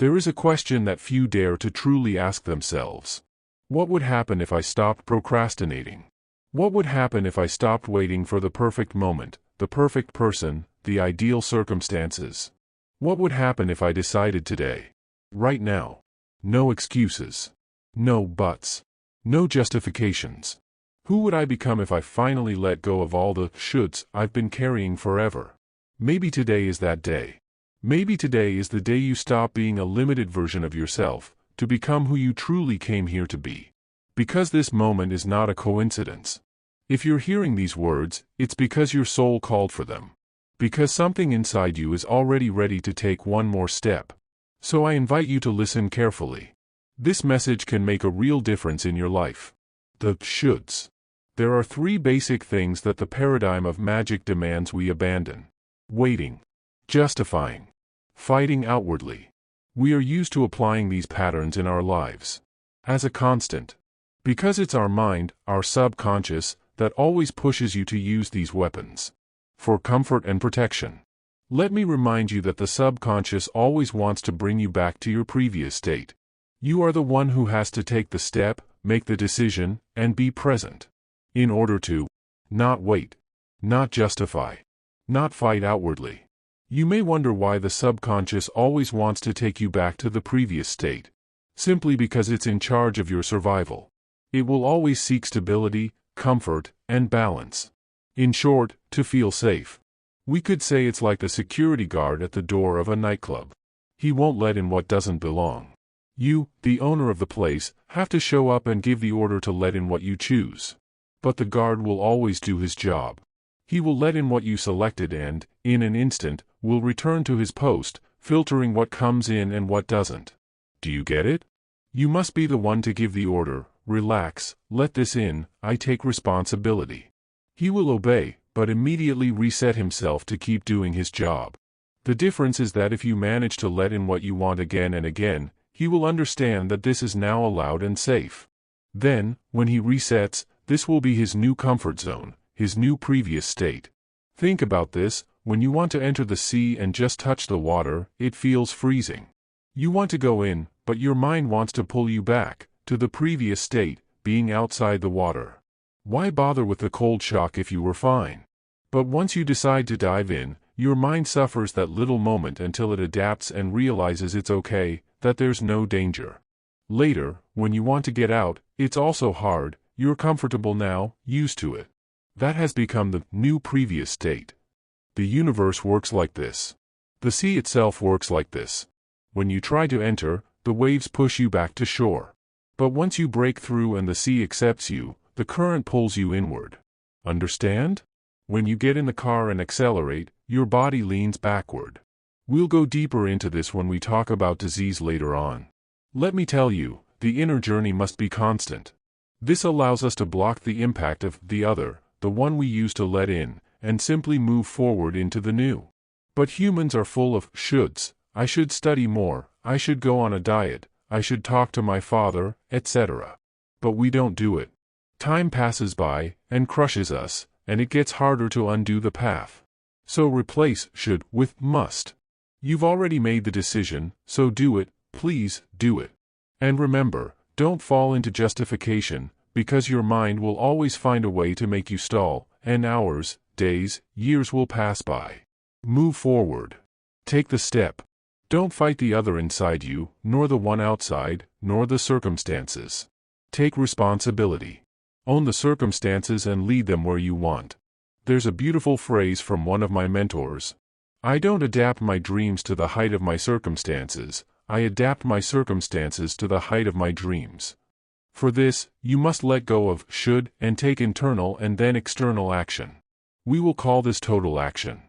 There is a question that few dare to truly ask themselves. What would happen if I stopped procrastinating? What would happen if I stopped waiting for the perfect moment, the perfect person, the ideal circumstances? What would happen if I decided today? Right now. No excuses. No buts. No justifications. Who would I become if I finally let go of all the shoulds I've been carrying forever? Maybe today is that day. Maybe today is the day you stop being a limited version of yourself, to become who you truly came here to be. Because this moment is not a coincidence. If you're hearing these words, it's because your soul called for them. Because something inside you is already ready to take one more step. So I invite you to listen carefully. This message can make a real difference in your life. The shoulds. There are 3 basic things that the paradigm of magic demands we abandon. Waiting. Justifying. Fighting outwardly. We are used to applying these patterns in our lives. As a constant. Because it's our mind, our subconscious, that always pushes you to use these weapons. For comfort and protection. Let me remind you that the subconscious always wants to bring you back to your previous state. You are the one who has to take the step, make the decision, and be present. In order to not wait, not justify, not fight outwardly. You may wonder why the subconscious always wants to take you back to the previous state. Simply because it's in charge of your survival. It will always seek stability, comfort, and balance. In short, to feel safe. We could say it's like the security guard at the door of a nightclub. He won't let in what doesn't belong. You, the owner of the place, have to show up and give the order to let in what you choose. But the guard will always do his job. He will let in what you selected and, in an instant, will return to his post, filtering what comes in and what doesn't. Do you get it? You must be the one to give the order, relax, let this in, I take responsibility. He will obey, but immediately reset himself to keep doing his job. The difference is that if you manage to let in what you want again and again, he will understand that this is now allowed and safe. Then, when he resets, this will be his new comfort zone, his new previous state. Think about this, when you want to enter the sea and just touch the water, it feels freezing. You want to go in, but your mind wants to pull you back, to the previous state, being outside the water. Why bother with the cold shock if you were fine? But once you decide to dive in, your mind suffers that little moment until it adapts and realizes it's okay, that there's no danger. Later, when you want to get out, it's also hard, you're comfortable now, used to it. That has become the new previous state. The universe works like this. The sea itself works like this. When you try to enter, the waves push you back to shore. But once you break through and the sea accepts you, the current pulls you inward. Understand? When you get in the car and accelerate, your body leans backward. We'll go deeper into this when we talk about disease later on. Let me tell you, the inner journey must be constant. This allows us to block the impact of the other, the one we used to let in, and simply move forward into the new. But humans are full of shoulds. I should study more, I should go on a diet, I should talk to my father, etc. But we don't do it. Time passes by, and crushes us, and it gets harder to undo the path. So replace should with must. You've already made the decision, so do it, please, do it. And remember, don't fall into justification, because your mind will always find a way to make you stall, and hours, days, years will pass by. Move forward. Take the step. Don't fight the other inside you, nor the one outside, nor the circumstances. Take responsibility. Own the circumstances and lead them where you want. There's a beautiful phrase from one of my mentors. I don't adapt my dreams to the height of my circumstances, I adapt my circumstances to the height of my dreams. For this, you must let go of should and take internal and then external action. We will call this total action.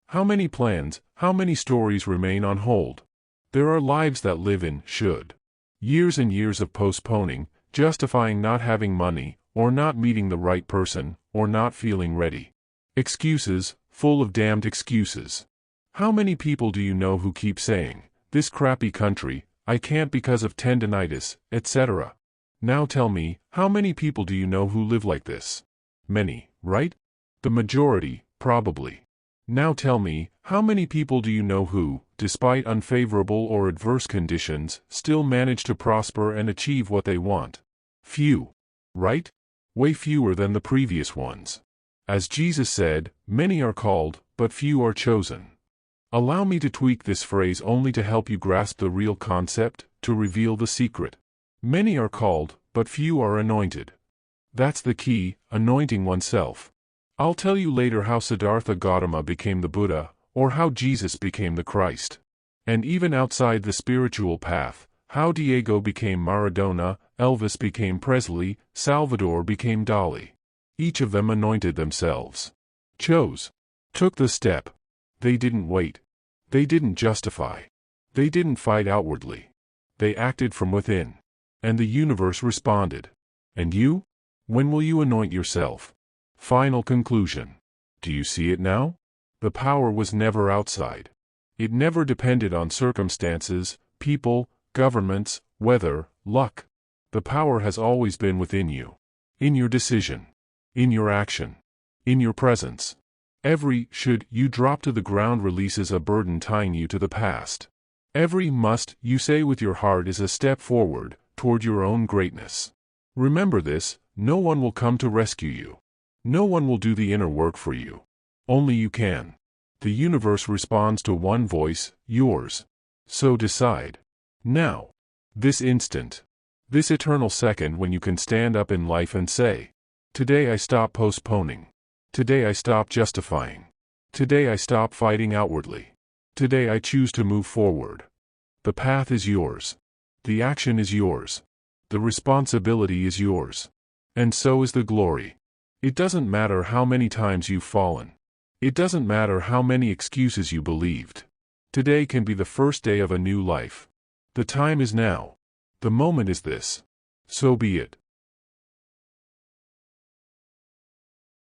How many plans, how many stories remain on hold? There are lives that live in should. Years and years of postponing, justifying not having money, or not meeting the right person, or not feeling ready. Excuses, full of damned excuses. How many people do you know who keep saying, this crappy country, I can't because of tendinitis, etc.? Now tell me, how many people do you know who live like this? Many, right? The majority, probably. Now tell me, how many people do you know who, despite unfavorable or adverse conditions, still manage to prosper and achieve what they want? Few. Right? Way fewer than the previous ones. As Jesus said, many are called, but few are chosen. Allow me to tweak this phrase only to help you grasp the real concept, to reveal the secret. Many are called, but few are anointed. That's the key, anointing oneself. I'll tell you later how Siddhartha Gautama became the Buddha, or how Jesus became the Christ. And even outside the spiritual path, how Diego became Maradona, Elvis became Presley, Salvador became Dalí. Each of them anointed themselves. Chose. Took the step. They didn't wait. They didn't justify. They didn't fight outwardly. They acted from within. And the universe responded. And you? When will you anoint yourself? Final conclusion. Do you see it now? The power was never outside. It never depended on circumstances, people, governments, weather, luck. The power has always been within you. In your decision. In your action. In your presence. Every should you drop to the ground releases a burden tying you to the past. Every must you say with your heart is a step forward, toward your own greatness. Remember this, no one will come to rescue you. No one will do the inner work for you. Only you can. The universe responds to one voice, yours. So decide. Now. This instant. This eternal second when you can stand up in life and say, today I stop postponing. Today I stop justifying. Today I stop fighting outwardly. Today I choose to move forward. The path is yours. The action is yours. The responsibility is yours. And so is the glory. It doesn't matter how many times you've fallen. It doesn't matter how many excuses you believed. Today can be the first day of a new life. The time is now. The moment is this. So be it.